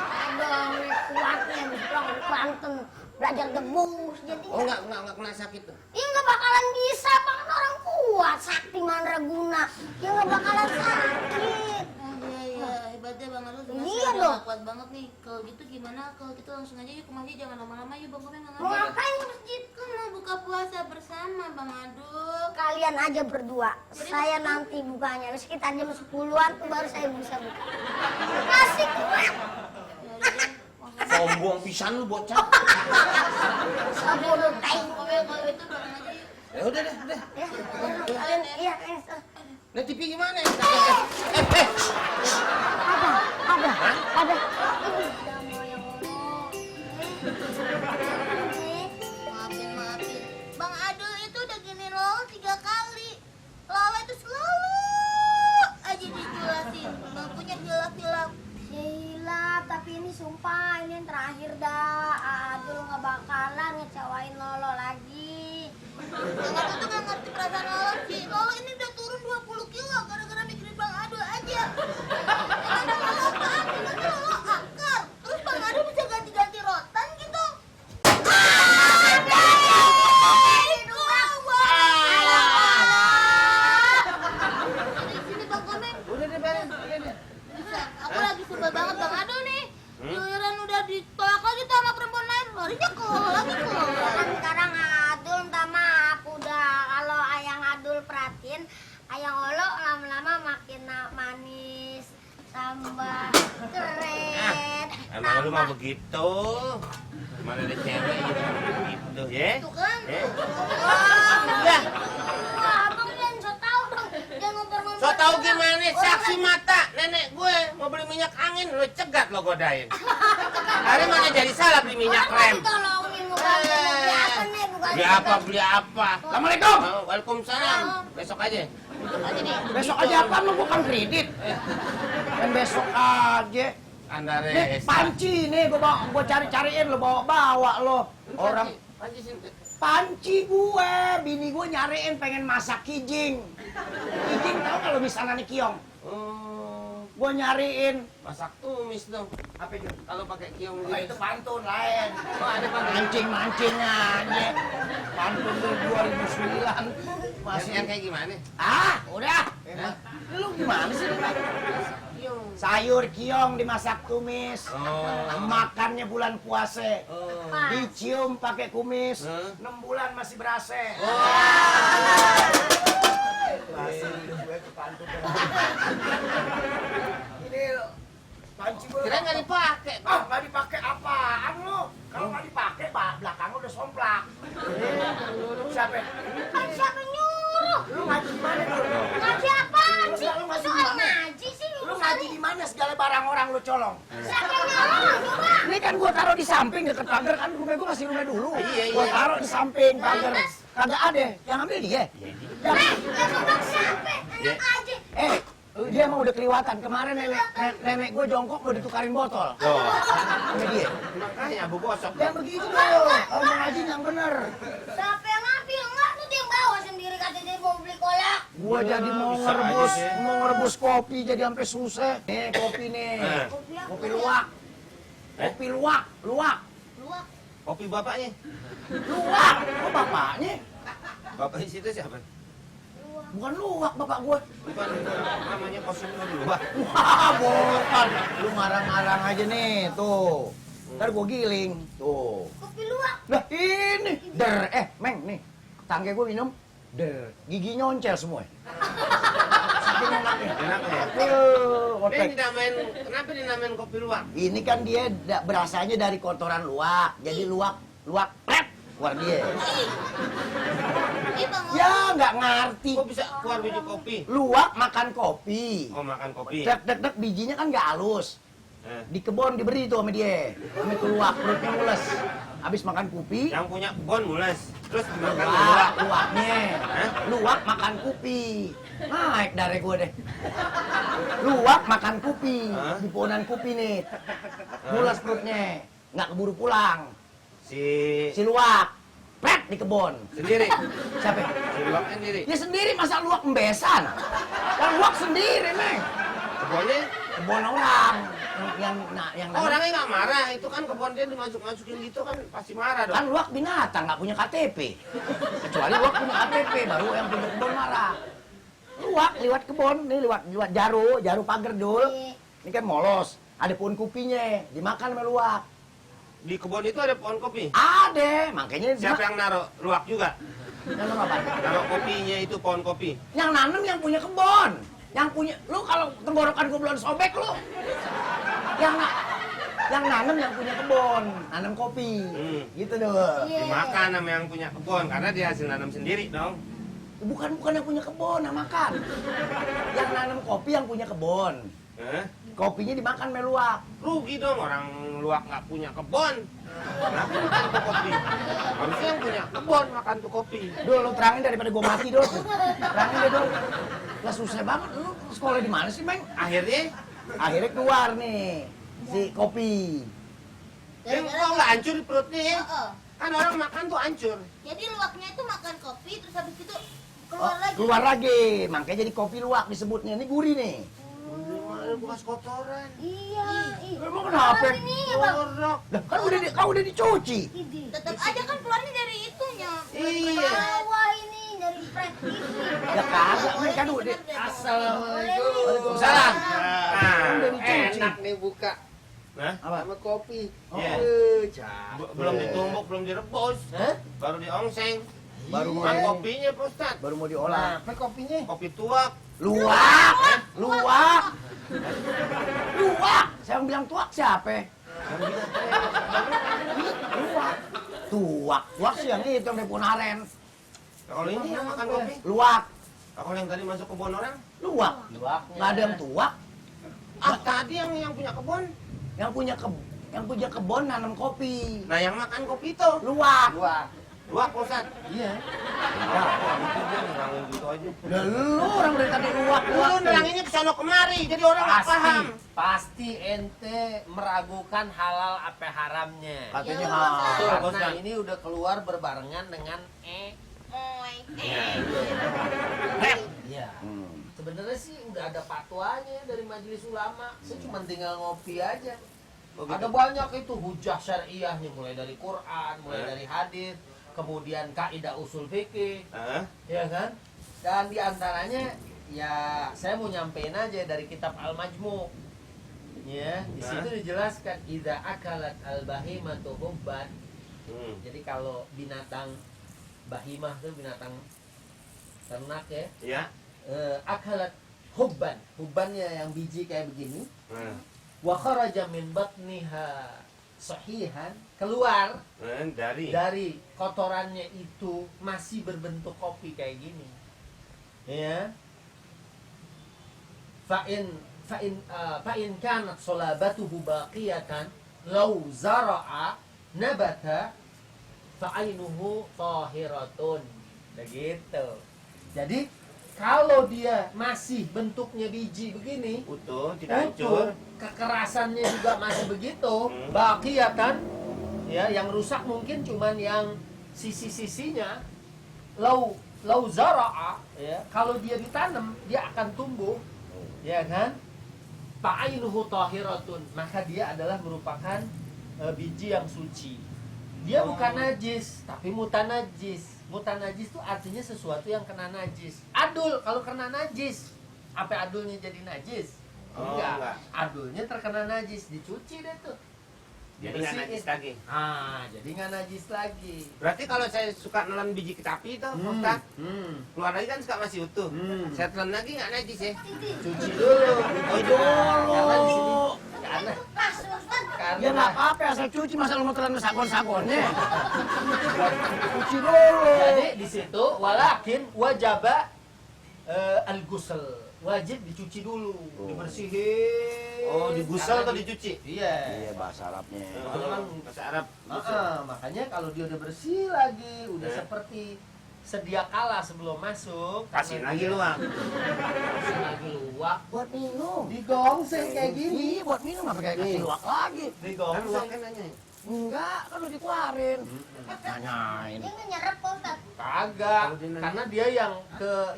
Speaker 3: Aduh, kuatnya di Banten. Belajar debus jadi.
Speaker 2: Oh enggak kena sakit tuh.
Speaker 3: Ya nggak bakalan bisa, Bang, kan orang kuat, sakti mandraguna. Ya nggak bakalan sakit.
Speaker 8: Iya, hebatnya Bang Adul. Cuma
Speaker 3: Iya
Speaker 8: saya udah
Speaker 3: dong.
Speaker 8: nggak kuat banget nih. Kalau gitu gimana? Kalau gitu langsung aja yuk ke masjid, jangan lama-lama yuk Bang Komeng, Bang
Speaker 3: Mau
Speaker 8: Adul.
Speaker 3: ngapain ke masjid?
Speaker 8: Kan mau buka puasa bersama Bang Adul.
Speaker 3: Kalian aja berdua. Saya nanti bukanya sekitar jam 10-an tuh baru saya bisa buka. Kasih kuat.
Speaker 8: Ya udah deh.
Speaker 2: Sombong pisan lu bocah.
Speaker 3: Sabun tai.
Speaker 8: Kalau itu bareng aja yuk.
Speaker 2: Ya udah deh, udah.
Speaker 3: Ya, kalian iya.
Speaker 2: Nah TV gimana ya?
Speaker 3: Ada.
Speaker 8: Maafin. Bang Adul itu udah gini loh 3 kali. Lala itu selalu aja dijelasin. Ngakunya hilaf-hilaf.
Speaker 3: Hilaf, tapi ini sumpah ini yang terakhir dah. Aduh nggak bakalan ngecewain Lolo lagi.
Speaker 8: Bang Adul tuh gak ngerti perasaan Lala sih. Lala ini udah turun 20 kilo gara-gara mikirin Bang Adul aja. Karena Lala apa? Nanti Lala akar. Terus Bang Adul bisa ganti-ganti rotan gitu. Dari sini Bang Komeng.
Speaker 2: Udah deh, beres.
Speaker 8: Bisa. Aku lagi sebel banget Bang Adul nih. Giliran
Speaker 3: tambah keren.
Speaker 2: Emang lu mah begitu. Mana ada cewek gitu begitu ya?
Speaker 3: Tuh kan?
Speaker 2: Ya,
Speaker 3: Wah, abang jangan so tau dong. Jangan ngobrol-ngobrol.
Speaker 2: so tau gimana? Saksi mata nenek gue mau beli minyak angin lu cegat lo godain. Hari mana jadi salah beli minyak rem?
Speaker 3: Tolongin muka gue mau beli apa nih? Bukan
Speaker 2: Beli apa?
Speaker 1: Assalamualaikum.
Speaker 2: Waalaikumsalam. Besok aja.
Speaker 1: Besok aja apa lu bukan kredit? Dan besok aja.
Speaker 2: Anda
Speaker 1: Nih panci nih gua cari-cariin lo bawa lo. Orang panci gue, bini gue nyariin pengen masak kijing. Kijing tau kalau misalnya nih kiong. Gue nyariin
Speaker 2: Masak tumis dong.
Speaker 1: apa itu?
Speaker 2: Kalau pakai kiong
Speaker 1: Oh, itu
Speaker 2: gitu.
Speaker 1: pantun lain.
Speaker 2: Oh, ada pantun.
Speaker 1: Mancing aja. Pantun dari 2009. Masih
Speaker 2: Yang kayak gimana?
Speaker 1: ah, udah. Lu gimana sih lu? Sayur kiong dimasak tumis.
Speaker 2: Oh.
Speaker 1: Makannya bulan puase.
Speaker 3: Pas.
Speaker 1: Dicium pakai kumis.
Speaker 2: Hah?
Speaker 1: 6 bulan masih berase. Ini panci gue.
Speaker 2: Kira nggak dipakai.
Speaker 1: Ah, nggak dipakai apaan lu? Kalau nggak dipakai, belakang udah somplak. Siapa?
Speaker 3: Kan siapa nyuruh?
Speaker 1: Lu ngaji di mana dulu?
Speaker 3: Ngaji apaan sih?
Speaker 1: Lu ngaji di
Speaker 3: Soal
Speaker 1: mana?
Speaker 3: ngaji sih
Speaker 1: Lu ngaji di mana segala barang orang lu colong?
Speaker 3: Siapa yang nyolong? Coba.
Speaker 1: Ini kan gua taruh di samping deket pagar kan rumah gua masih rumah dulu.
Speaker 2: Iya,
Speaker 1: Gua
Speaker 2: iya.
Speaker 1: taruh di samping pagar. Kagak ada. Yang ambil dia. Yang-
Speaker 3: Yang ngomong siapa? Enak aja.
Speaker 1: dia mau udah keliwatan. Kemarin nenek gua jongkok mau ditukarin botol.
Speaker 2: Tuh.
Speaker 1: Sama dia.
Speaker 2: Makanya abu gosok.
Speaker 1: Yang begitu loh. Kalau mau ngaji yang bener.
Speaker 3: Siapa yang ngambil? Enggak, tuh dia yang bawa sendiri katanya dia mau beli kolak.
Speaker 1: Gua jadi mau
Speaker 2: bisa aja
Speaker 1: ngerebus,
Speaker 2: sih.
Speaker 1: mau ngerebus kopi jadi sampai susah. Nih kopi nih. Kopi luwak. Kopi luwak, luwak.
Speaker 3: Luak.
Speaker 2: Kopi bapaknya.
Speaker 1: Luwak. Kok bapaknya?
Speaker 2: Bapak di situ siapa?
Speaker 1: Bukan luwak bapak gua.
Speaker 2: Bukan namanya kosong dulu. Wah.
Speaker 1: Wah, bukan. Lu ngarang-ngarang aja nih, tuh. Ntar gua giling, tuh.
Speaker 3: Kopi luak.
Speaker 1: Lah ini, Meng, nih. Tangga gua minum, gigi nyoncel semua. Saking enaknya.
Speaker 2: Enaknya.
Speaker 1: Otek.
Speaker 2: Kenapa dinamain kopi luwak?
Speaker 1: Ini kan dia berasanya dari kotoran luwak. Jadi luwak, pret, keluar dia.
Speaker 3: Bang.
Speaker 1: Ya, nggak ngerti.
Speaker 2: Kok bisa keluar biji kopi?
Speaker 1: Luwak makan kopi.
Speaker 2: Oh, makan kopi.
Speaker 1: Dek, bijinya kan nggak halus. Di kebun diberi tuh sama dia. Sama itu luwak, perutnya mules. Habis makan kopi,
Speaker 2: Yang punya kebun mules. Terus makan luwak.
Speaker 1: luwaknya. Luwak makan kopi. Naik dari gue deh. Luwak makan kopi.
Speaker 2: Hah?
Speaker 1: Di pohonan kopi nih. Mules perutnya. Nggak keburu pulang. Si luwak. Pret di kebun.
Speaker 2: Sendiri.
Speaker 1: Siapa?
Speaker 2: Si luwak sendiri.
Speaker 1: Ya sendiri, masa luwak embesan? Kan luwak sendiri, Meng.
Speaker 2: Kebunnya
Speaker 1: Kebun orang. Yang
Speaker 2: orangnya nggak marah. Itu kan kebun dia dimasukin gitu kan pasti marah dong.
Speaker 1: kan luwak binatang, nggak punya KTP. Kecuali luwak punya KTP, baru yang punya kebun marah. Luwak lewat kebun, nih lewat jaru pagar dul. Ini kan molos, ada pohon kopinya, dimakan sama luwak.
Speaker 2: Di kebun itu ada pohon kopi.
Speaker 1: Ada, makanya
Speaker 2: Siapa yang naruh? Luwak juga.
Speaker 1: Nanam apa?
Speaker 2: Naruh kopinya itu pohon kopi.
Speaker 1: Yang nanam yang punya kebun. Yang punya, lu kalau tenggorokan gue belum sobek lu. Yang nanam yang punya kebun, nanam kopi. Gitu dul.
Speaker 2: Dimakan sama yang punya kebun karena dia hasil nanam sendiri dong.
Speaker 1: Bukan yang punya kebun, yang makan. Yang nanam kopi yang punya kebun. Kopinya dimakan sama luwak.
Speaker 2: Rugi dong orang luwak nggak punya kebun. Kenapa makan tuh kopi? Harusnya yang punya kebun makan tuh kopi.
Speaker 1: Dul, lu terangin daripada gua mati, Dul. Terangin deh, Dul. Lah susah banget, lu sekolah di mana sih, Meng? Akhirnya keluar nih, si kopi.
Speaker 2: Yang kok nggak hancur di perutnya ya? Kan orang makan tuh hancur.
Speaker 8: Jadi luwaknya itu makan kopi terus habis itu
Speaker 1: Oh,
Speaker 8: keluar lagi.
Speaker 1: keluar lagi, makanya jadi kopi luwak disebutnya. Ini gurih nih.
Speaker 2: Bekas kotoran.
Speaker 8: Iya.
Speaker 1: Emang kenapa?
Speaker 8: Ini ya bang.
Speaker 2: Jorok.
Speaker 1: Lah, kan udah dicuci.
Speaker 8: Tetap aja kan keluarnya dari itunya.
Speaker 2: Iya.
Speaker 8: Bawah ini dari pret ini.
Speaker 1: Ya kagak, Meng, kan udah.
Speaker 2: Waalaikumsalam.
Speaker 1: Udah dicuci.
Speaker 4: Enak nih buka
Speaker 2: Nah,
Speaker 1: Apa?
Speaker 4: sama kopi.
Speaker 2: Iya.
Speaker 4: Cakep.
Speaker 2: belum ditumbuk, belum direbus.
Speaker 1: Hah?
Speaker 2: Baru diongseng.
Speaker 1: Baru mau
Speaker 2: Kan kopinya, Pak Ustadz.
Speaker 1: baru mau diolah.
Speaker 4: Apa kopinya?
Speaker 2: Kopi tuak.
Speaker 1: Luwak, luwak. Tuak. Saya bilang tuak siapa? Tuak. Tuak sih yang itu yang Punaren.
Speaker 2: Kalau ini yang makan kopi.
Speaker 1: Luak.
Speaker 2: Kalau yang tadi masuk kebun orang.
Speaker 1: Luak. Nggak ada yang tuak.
Speaker 2: Ah, tadi yang punya kebun.
Speaker 1: Yang punya kebun nanam kopi.
Speaker 2: Nah, yang makan kopi itu.
Speaker 1: Luak.
Speaker 2: Luak, Ustaz.
Speaker 1: Iya.
Speaker 2: Itu dia nerangin gitu aja.
Speaker 1: Lah lu orang dari tadi luak.
Speaker 2: Lu neranginnya kesana kemari, jadi orang nggak paham.
Speaker 7: Pasti ente meragukan halal apa haramnya.
Speaker 1: Katanya
Speaker 8: Ya,
Speaker 1: halal.
Speaker 7: Betul,
Speaker 2: Ustaz.
Speaker 7: karena ini udah keluar berbarengan dengan
Speaker 8: Moy.
Speaker 7: Iya. Sebenarnya sih udah ada fatwanya dari majelis ulama. Saya cuma tinggal ngopi aja.
Speaker 2: Oh, gitu.
Speaker 7: Ada banyak itu hujah syariahnya, mulai dari Quran, mulai dari hadis, kemudian kaidah usul fikih, ya kan? Dan diantaranya ya saya mau nyampein aja dari kitab Al-Majmu. Ya, di situ dijelaskan idza akalat al-bahimatu hubban. Jadi kalau binatang bahimah itu binatang ternak ya,
Speaker 2: Iya.
Speaker 7: akalat hubban. Hubbannya yang biji kayak begini. Wa kharaja min batniha sahihan, keluar dari kotorannya itu masih berbentuk kopi kayak gini. Ya. Fa'in kanat solabatuhu baqiyatan law zara'a nabata fa'ainuhu tahiratun. Begitu. Jadi kalau dia masih bentuknya biji begini,
Speaker 2: Utuh, tidak hancur.
Speaker 7: kekerasannya juga masih begitu, baqiyatan, ya, yang rusak mungkin cuman yang sisi-sisinya. Lau zara'a, ya, kalau dia ditanam dia akan tumbuh, ya kan? Fa'ainuhu tahiratun, maka dia adalah merupakan biji yang suci. Dia bukan najis, tapi mutanajis. Mutanajis itu artinya sesuatu yang kena najis. Adul kalau kena najis, apa adulnya jadi najis? Enggak. Adulnya terkena najis, dicuci deh tuh.
Speaker 2: Jadi nggak najis lagi.
Speaker 7: Jadi nggak najis lagi.
Speaker 2: Berarti kalau saya suka nelan biji kecapi itu, Ustaz, keluar lagi kan suka masih utuh. Saya telan lagi nggak najis ya?
Speaker 7: Cuci dulu. Karena di sini, karena
Speaker 1: Ya nggak apa-apa, asal cuci masa lu mau telan sagon-sagonnya. Cuci dulu.
Speaker 7: jadi di situ walakin wajaba al-ghusl. Wajib dicuci dulu, dibersihin.
Speaker 2: Oh, digusel
Speaker 7: Karena
Speaker 2: atau dicuci?
Speaker 7: Iya.
Speaker 1: Iya bahasa Arabnya.
Speaker 7: Itu kan
Speaker 2: bahasa Arab.
Speaker 7: makanya kalau dia udah bersih lagi, udah seperti sedia kala sebelum masuk,
Speaker 2: Kasih lagi luang.
Speaker 7: kasih lagi luwak,
Speaker 1: Buat minum.
Speaker 7: digongseng kayak gini,
Speaker 1: Iya, buat minum apa kayak kasih luak lagi.
Speaker 2: Kan
Speaker 7: digongseng.
Speaker 2: luang kan nanya.
Speaker 1: Enggak, kan udah dikeluarin. Nanyain.
Speaker 8: Dia nggak nyerap kok, Ustaz.
Speaker 7: Kagak,
Speaker 2: Kalau dia nanya.
Speaker 7: karena dia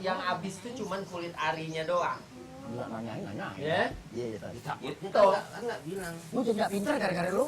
Speaker 7: yang habis itu cuman kulit arinya doang,
Speaker 1: Enggak nanyain.
Speaker 7: ya.
Speaker 1: Iya, tadi.
Speaker 2: Takutnya
Speaker 7: Tuh.
Speaker 2: kan nggak bilang.
Speaker 1: Lu jadi nggak pintar gara-gara lu.